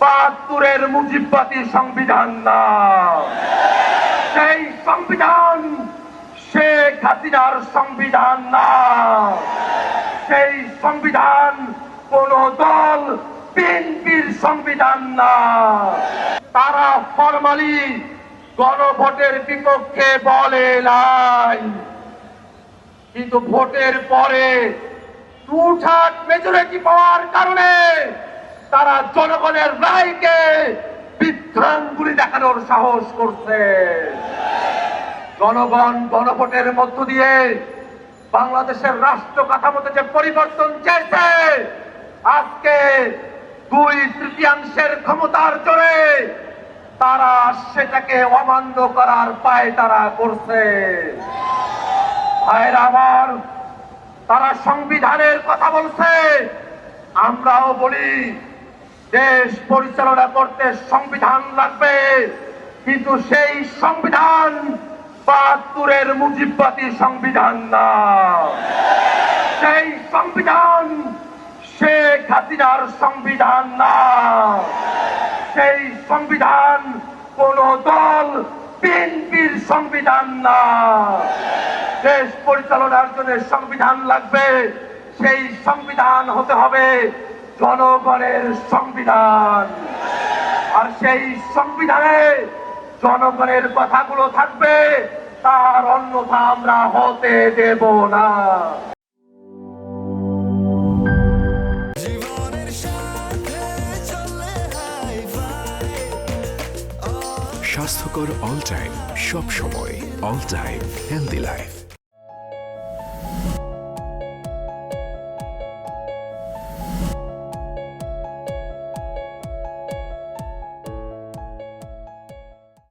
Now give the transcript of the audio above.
৭২-এর মুজিববাদী সংবিধান না। সেই সংবিধান শেখ হাসিনার সংবিধান না। সেই সংবিধান কোন দল বিএনপির সংবিধান না। তারা ফরমালি গণভোটের বিপক্ষে বলে নাই, কিন্তু ভোটের পরে টুঠাট মেজরিটি পাওয়ার কারণে তারা জনগণের রায়কে বিভ্রাঙ্গুলি দেখানোর সাহস করছে। জনগণ গণভোটের মধ্য দিয়ে বাংলাদেশের রাষ্ট্র কাঠামোতে যে পরিবর্তন চেয়েছে, আজকে 2/3 ক্ষমতার জোরে তারা সেটাকে অমান্য করার পায়তারা করছে। ভাইরা আমার, তারা সংবিধানের কথা বলছে, আমরাও বলি দেশ পরিচালনা করতে সংবিধান লাগবে, কিন্তু সেই সংবিধান ৭২-এর মুজিববাদী সংবিধান না। সেই সংবিধান শেখ হাসিনার সংবিধান না। সেই সংবিধান কোন দল বিএনপির সংবিধান না। দেশ পরিচালনার জন্য সংবিধান লাগবে, সেই সংবিধান হতে হবে জনগণের সংবিধান। আর সেই সংবিধানে জনগণের কথাগুলো থাকবে, তার অন্যথা আমরা হতে দেব না। স্বাস্থ্যকর অল টাইম, সব সময় অল টাইম হেলদি লাইফ।